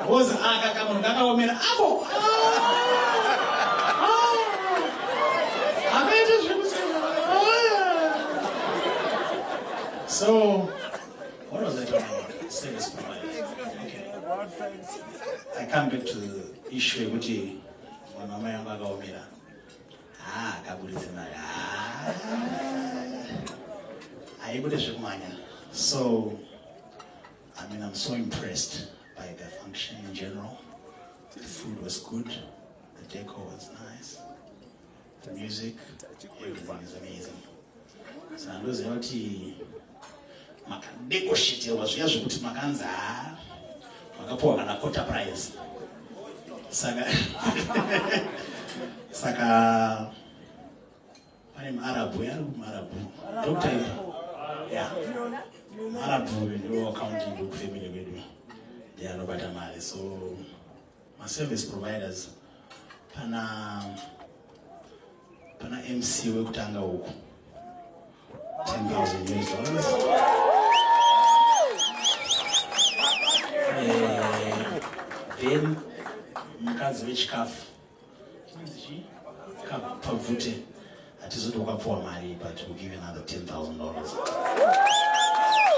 was akakamunu kakaomera apo. So, what was I talking about? Service providers. Okay. I come back to the issue which when mama yanga kaomera. Kabulitsena. Aibude zvekumanya. So, I mean, I'm so impressed by the function in general. The food was good, the decor was nice, the music, everything is amazing. So I was able to negotiate was just kuti makanza makapoa kana quarter price. Saka I'm Arabu, Doctor, yeah. Arabu, you accounting book family with they are no better money. So my service providers pana MC wekutanga huko $10,000. Then mkazi wechikafu pavute atizotokapoa mari but we'll give you another $10,000.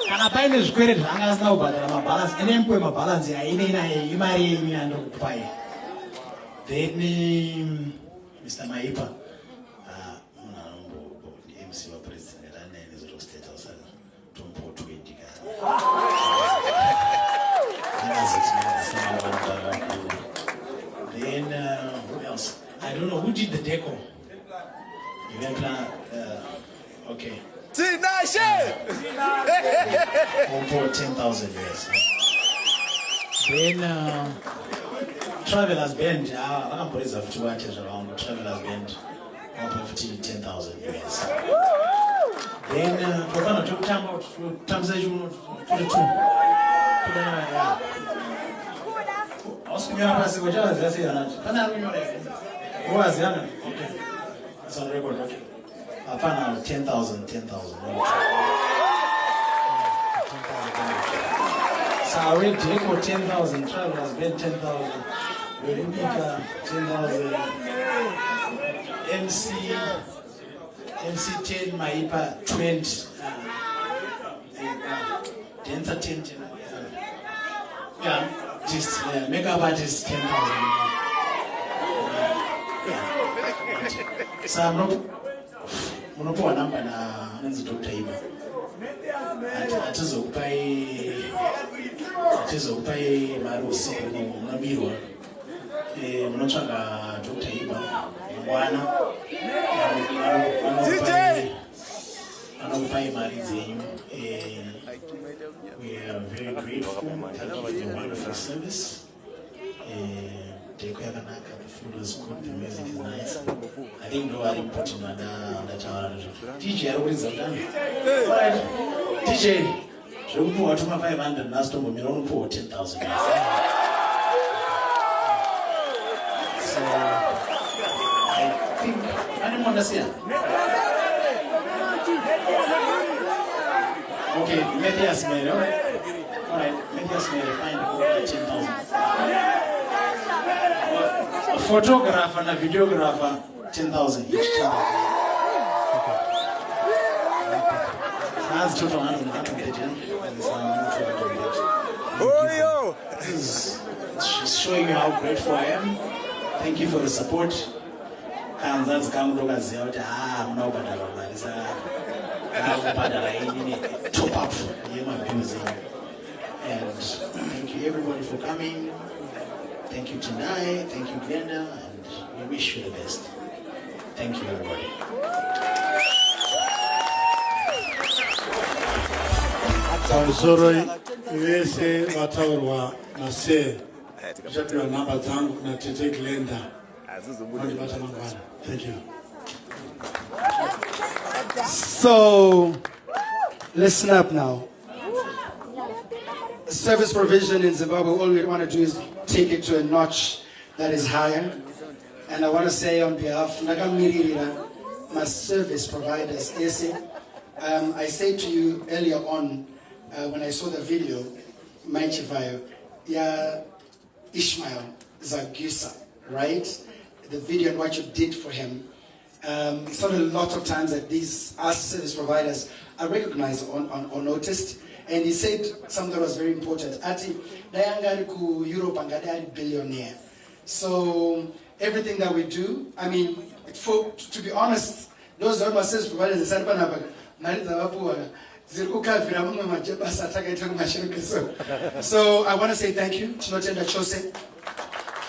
Kana paine zvikwere zvanga asina kubhadhara mabalance ene mpuwe mabalance aine imari yenyu yandokupai. Then Mr. Maipa munhu anombo MC wapresident ane nezvekusteta usaka tombotwedika then who else? I don't know who did the decor. Event plan. Okay. For 10,000 years. Then Travelers Band. I'm praised of 2 artists around Travelers Band. Up to 10,000 years. Then Profano took time out to Tamsaju to the tomb. Ask me about the Gujarat. That's it. Who was young? Okay. It's on record. Okay. I found out 10,000. So I went to for 10,000. Travelers Band 10,000. Veronica 10,000. MC 10, Maipa 20. Dancer 10. Yeah. Just makeup artist 10,000. So I'm not unopoa namba na ananzi Dr. Iba atizokupai mari usiku munobirwa munotsvaga Dr. Iba mwana anokupai mari dzenyu. We are very grateful. Thank you for the wonderful service. The food was good, the music is nice. I think no very important DJ, I always have done. Alright, DJ, so we put 500 last time, we don't put 10,000. So I think anyone that's here. Okay, maybe as many, alright, maybe as many find 10,000. A photographer and a videographer, 10,000 each. That's total 100. This is showing you how grateful I am. Thank you for the support. Top up and thank you everybody for coming. Thank you Tendai, thank you Glenda, and we wish you the best. Thank you everybody. Sorry, wese wataurwa na se. Chapter number zangu na tete Glenda. Thank you. So, listen up now. Service provision in Zimbabwe, all we want to do is take it to a notch that is higher. And I want to say on behalf of my service providers, I said to you earlier on, when I saw the video, Maichivayo, yeah, Ishmael Zagusa, right? The video and what you did for him. It's not a lot of times that these us service providers are recognized or noticed. And he said something that was very important. Ati, Dayangari ku Europe angadi billionaire. So everything that we do, I mean, to be honest, those are my service providers. So I want to say thank you to Notenda Chose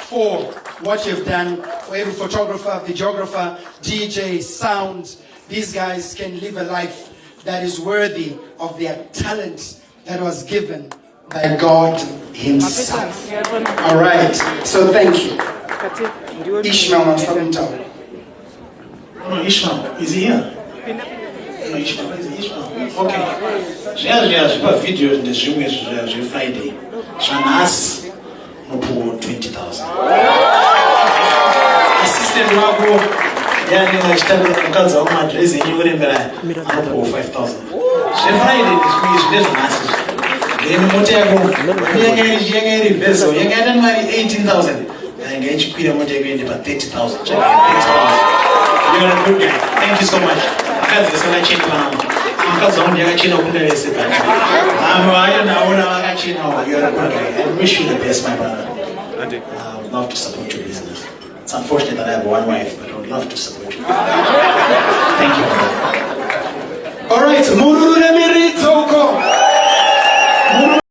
for what you've done, for every photographer, videographer, DJ, sound. These guys can live a life that is worthy of their talent that was given by God Himself. All right, so thank you. Ishmael Mamsakuntawa. No, Ishmael, is he here? No, Ishmael, is he Ishmael? Okay. J'ai pas vidéo de j'ai Friday. J'en as no 20,000. Assistant wako yani nachitaka kukaza kwa address yenyewe mbele hapo 5,000. J'ai Friday this message. Then moto yako yenge bezo yenge hata mali 18,000. Yenge chipira moto yako ende pa 30,000. You're a good guy. Thank you so much. Kazi sana chini mama. Mkazo wangu yakachina kundeleze bati. Amwayo naona wakachina. You're a good guy. I wish you the best, my brother. I would love to support your business. It's unfortunate that I have one wife, but I would love to support you. Thank you. All right,